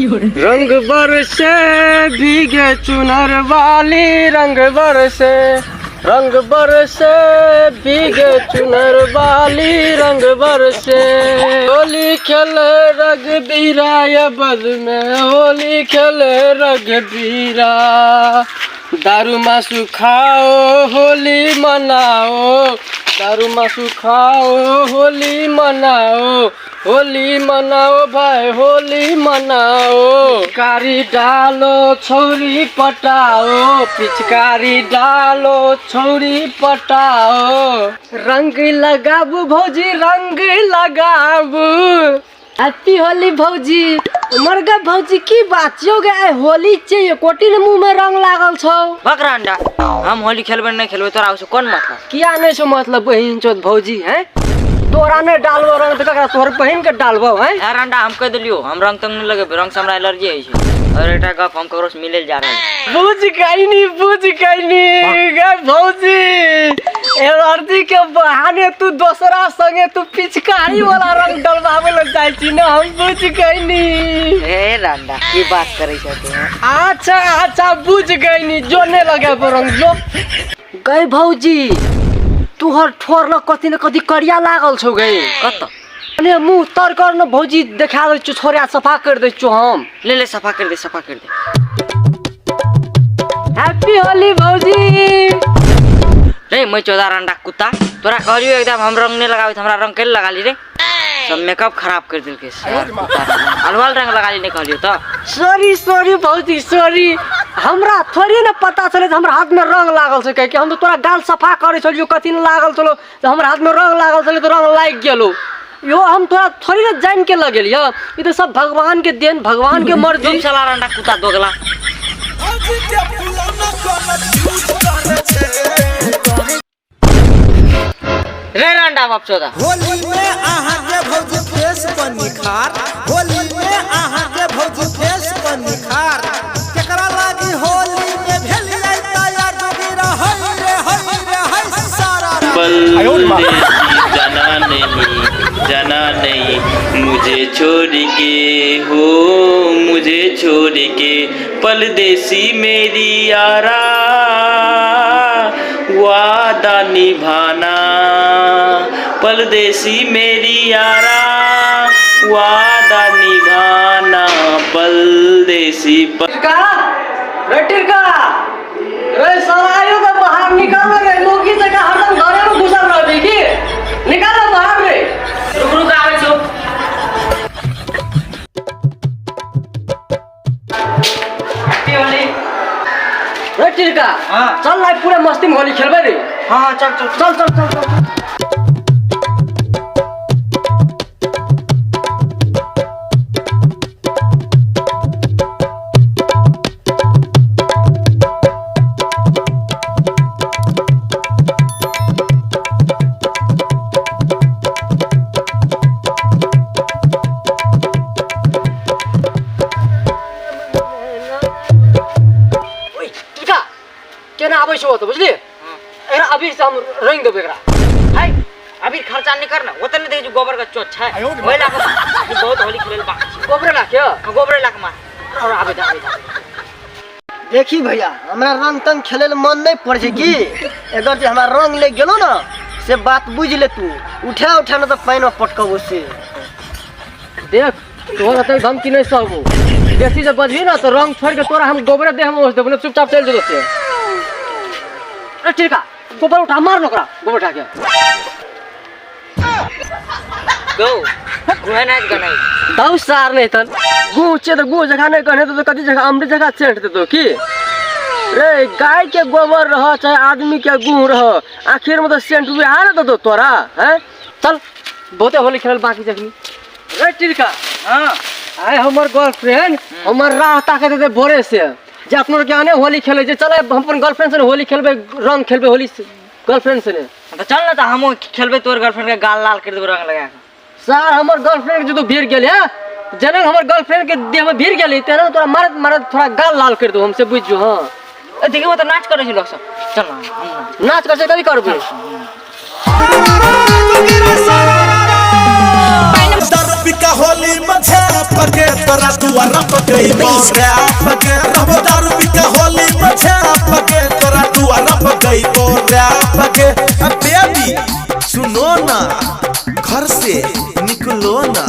रंग बरसे भीगे चुनर वाली, रंग बरसे भीगे चुनर वाली, रंग बरसे। होली खेले रघबीरा ये बद में, होली खेले रघबीरा। दारू मासू खाओ होली मनाओ, दारू मासू खाओ होली मनाओ, होली मनाओ भाई होली मनाओ। पिचकारी डालो छौरी पटाओ, पिचकारी डालो छौरी पटाओ। रंग लगाबू भौजी रंग लगाबू। हैप्पी होली भौजी। मरगा भौजी की बात हो गया, होली चाहिए कोटी ने मुंह में रंग लागल छौ। बकरांडा हम होली खेलबे नहीं खेलबे तोरा से कौन मतलब? किया नहीं छो मतलब बहिन चोद भौजी हैं? तोरा ने डालबो रंग त ककरा तोहर बहिन के डालबो हैं? यार अंडा हम कह दिलियो हम रंग तंग नहीं लगे, रंग से हमरा एलर्जी है छै। और एटा गप हम ककरो से मिले जा रहल छी। बुझ गईनी गे भौजी। एलर्जी के बहाने तू दूसरा संगे तू पिचकारी वाला रंग डलवावे लग जाई छी ना, हम बुझ गईनी। ए रांडा की बात करे छ तू? अच्छा बुझ गईनी, जो ने लगे रंग जो। गई भौजी तुहर ठोर ल कथि न कथि करिया लागल छौ गई। कत अने मुंह तर कर न भौजी देखा दे छु, छोरा सफा कर दे छु हम। ले सफा कर दे हैप्पी होली भौजी। रे मैं 14 रांडा कुत्ता तोरा कहलियो एकदम हम रंग नहीं लगावे, हमरा रंग के लगा ली रे। सब मेकअप खराब कर दिल के अलवाल रंग लगा ली नहीं कहलियो तो। सॉरी भौजी सॉरी। हमरा थोड़ी न पता चले हमरा हाथ में रंग लागल छै, कि हम तो तोरा गाल सफा करे छलियो कथि न लागल छलो, हमरा हाथ में रंग लागल छले तो रंग लाग गेलो। यो हम तोरा थोड़ी न जान के लगेलियो, ई तो सब भगवान के देन, भगवान के मर्जी। तुम साला रांडा कुत्ता दोगला। रे रांडा बाप चोदा। होली में आहा के भौजी फेस पर निखार, होली में आहा के भौजी फेस पर निखार। केकरा लागी होली में भेली आई तैयार जोगीरा हई रे सारा। जाना नहीं मुझे छोड़ के हो, मुझे छोड़ के परदेसी मेरी यारा। वादा निभाना परदेसी मेरी यारा, वादा निभाना परदेसी। रे साला आयो तो बाहर निकल रे, लोग की जगह हरदम घरे में घुसल रहबी की? निकल बाहर रे। रुक आवे छो। हैप्पी होली। रे टिरका हां चल ना पूरे मस्ती में होली खेलबे रे। हां चल। केना आबै छौ त बुझली? एकरा अभी से हम रंग देबे एकरा। हाय अभी खर्चा नहीं करना, वो तने दे जो गोबर का चोट है महिला को बहुत होली खेले बा। गोबरे ला के गोबर लाक मार और आबे देखी भैया हमरा रंग तंग खेले ले मन नहीं पड़ छै की? अगर जे हमरा रंग ले गेलो ना से बात बुझ ले तू। उठा ना तो पानी में पटकबो से। देख तोरा त धमकी नहीं सहबो, बेसी से बजही ना तो रंग छोड़ के तोरा हम गोबरे दे हम ओस देबो, चुपचाप चल जो से। अरे ठीक है गोबर उठा मार नकरा, गोबर उठा के गो गुहना गनाई दाऊ सार नहीं तन गु चे तो गु जगह नहीं कहने तो कदी जगह अमरी जगह चेंट दे तो की? रे गाय के गोबर रह चाहे आदमी के गु रह, आखिर में तो सेंट हुए आ ना तो तोरा हैं। चल बहुते होली खेल बाकी जखनी। रे टिरका हां आए हमर गर्लफ्रेंड हमर राह ताकत दे भोरे से जे अपनो के आने होली खेले जे चले हम अपन गर्लफ्रेंड से होली खेलबे, रंग खेलबे होली गर्लफ्रेंड से। तो चल ना तो हम खेलबे तोर गर्लफ्रेंड के गाल लाल कर देबो रंग लगा के। सर हमर गर्लफ्रेंड के जो भीड़ गेल है जनक हमर गर्लफ्रेंड के देह में भीड़ गेल तेना तोरा मारत थोड़ा गाल लाल कर दो हमसे बुझ जो। हां देखियो तो नाच करे छी लोग सब। चल ना हम नाच कर से कभी करबे। दर्द का होली मझे पके तोरा दुआरा पके बोरे पके रब दारू पी के होली मछे पके तोरा दुआरा पके बोरे पके बेबी सुनो ना घर से निकलो ना